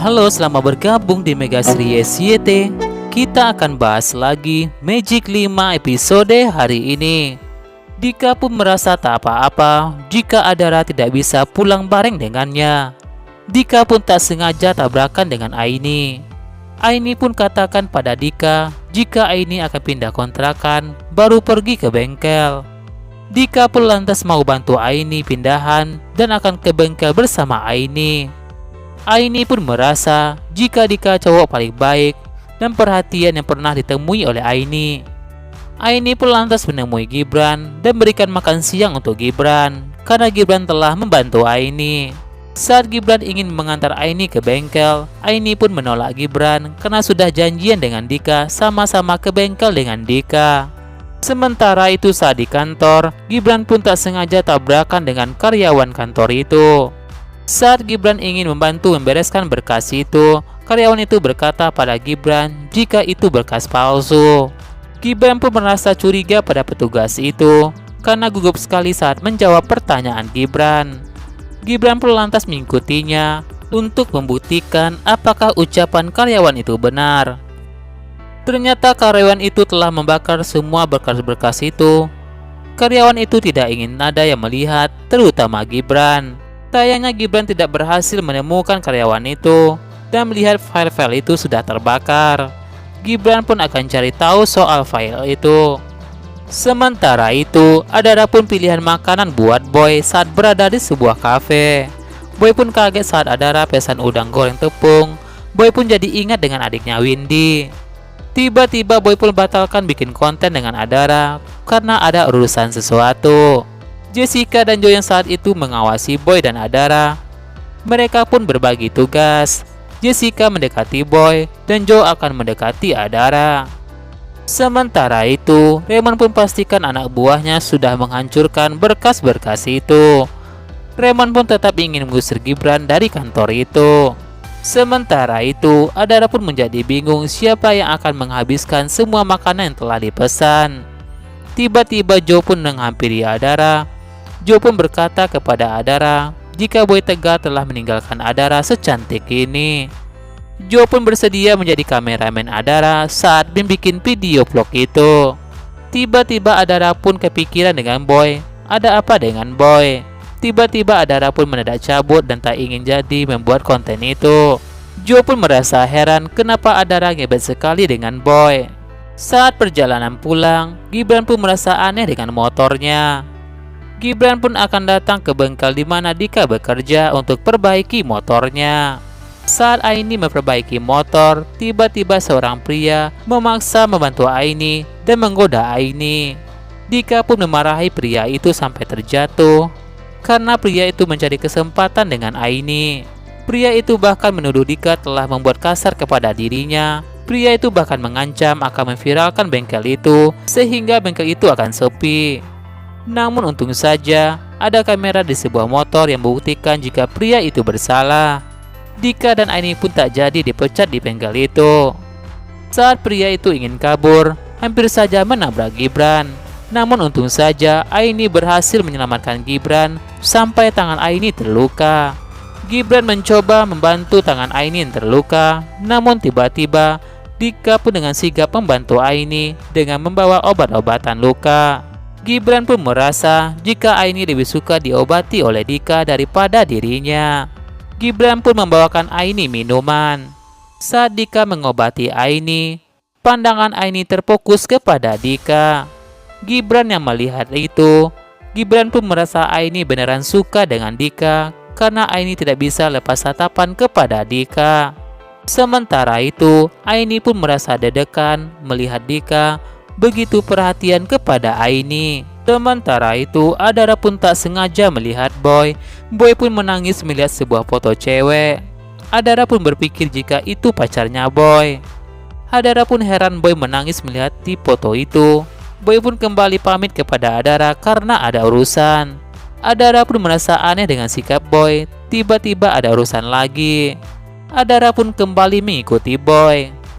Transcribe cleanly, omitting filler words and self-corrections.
Halo, selamat bergabung di Mega Sri SYT. Kita akan bahas lagi Magic 5 episode hari ini. Dika pun merasa tak apa-apa jika Adara tidak bisa pulang bareng dengannya. Dika pun tak sengaja tabrakan dengan Aini. Aini pun katakan pada Dika jika Aini akan pindah kontrakan baru pergi ke bengkel. Dika pun lantas mau bantu Aini pindahan dan akan ke bengkel bersama Aini. Aini pun merasa jika Dika cowok paling baik dan perhatian yang pernah ditemui oleh Aini. Aini pun lantas menemui Gibran dan berikan makan siang untuk Gibran karena Gibran telah membantu Aini. Saat Gibran ingin mengantar Aini ke bengkel, Aini pun menolak Gibran karena sudah janjian dengan Dika sama-sama ke bengkel dengan Dika. Sementara itu saat di kantor, Gibran pun tak sengaja tabrakan dengan karyawan kantor itu. Saat Gibran ingin membantu membereskan berkas itu, karyawan itu berkata pada Gibran jika itu berkas palsu. Gibran pun merasa curiga pada petugas itu karena gugup sekali saat menjawab pertanyaan Gibran. Gibran pun lantas mengikutinya untuk membuktikan apakah ucapan karyawan itu benar. Ternyata karyawan itu telah membakar semua berkas-berkas itu. Karyawan itu tidak ingin ada yang melihat, terutama Gibran. Sayangnya Gibran tidak berhasil menemukan karyawan itu dan melihat file-file itu sudah terbakar. Gibran pun akan cari tahu soal file itu. Sementara itu, Adara pun pilihan makanan buat Boy saat berada di sebuah kafe. Boy pun kaget saat Adara pesan udang goreng tepung. Boy pun jadi ingat dengan adiknya Windy. Tiba-tiba Boy pun batalkan bikin konten dengan Adara karena ada urusan sesuatu. Jessica dan Joe yang saat itu mengawasi Boy dan Adara. Mereka pun berbagi tugas. Jessica mendekati Boy dan Joe akan mendekati Adara. Sementara itu, Raymond pun pastikan anak buahnya sudah menghancurkan berkas-berkas itu. Raymond pun tetap ingin mengusir Gibran dari kantor itu. Sementara itu, Adara pun menjadi bingung siapa yang akan menghabiskan semua makanan yang telah dipesan. Tiba-tiba Joe pun menghampiri Adara. Joe pun berkata kepada Adara jika Boy Tegar telah meninggalkan Adara secantik ini. Joe pun bersedia menjadi kameramen Adara saat membuat video vlog itu. Tiba-tiba Adara pun kepikiran dengan Boy. Ada apa dengan Boy? Tiba-tiba Adara pun mendadak cabut dan tak ingin jadi membuat konten itu. Joe pun merasa heran kenapa Adara ngebet sekali dengan Boy. Saat perjalanan pulang, Gibran pun merasa aneh dengan motornya. Gibran pun akan datang ke bengkel di mana Dika bekerja untuk perbaiki motornya. Saat Aini memperbaiki motor, tiba-tiba seorang pria memaksa membantu Aini dan menggoda Aini. Dika pun memarahi pria itu sampai terjatuh karena pria itu mencari kesempatan dengan Aini. Pria itu bahkan menuduh Dika telah membuat kasar kepada dirinya. Pria itu bahkan mengancam akan memviralkan bengkel itu sehingga bengkel itu akan sepi. Namun untung saja ada kamera di sebuah motor yang membuktikan jika pria itu bersalah. Dika dan Aini pun tak jadi dipecat di bengkel itu. Saat pria itu ingin kabur, hampir saja menabrak Gibran. Namun untung saja Aini berhasil menyelamatkan Gibran sampai tangan Aini terluka. Gibran mencoba membantu tangan Aini yang terluka, namun tiba-tiba Dika pun dengan sigap membantu Aini dengan membawa obat-obatan luka. Gibran pun merasa jika Aini lebih suka diobati oleh Dika daripada dirinya. Gibran pun membawakan Aini minuman. Saat Dika mengobati Aini, pandangan Aini terfokus kepada Dika. Gibran yang melihat itu, Gibran pun merasa Aini beneran suka dengan Dika karena Aini tidak bisa lepas tatapan kepada Dika. Sementara itu, Aini pun merasa deg-degan melihat Dika begitu perhatian kepada Aini. Sementara itu, Adara pun tak sengaja melihat Boy. Boy pun menangis melihat sebuah foto cewek. Adara pun berpikir jika itu pacarnya Boy. Adara pun heran Boy menangis melihat di foto itu. Boy pun kembali pamit kepada Adara karena ada urusan. Adara pun merasa aneh dengan sikap Boy. Tiba-tiba ada urusan lagi. Adara pun kembali mengikuti Boy.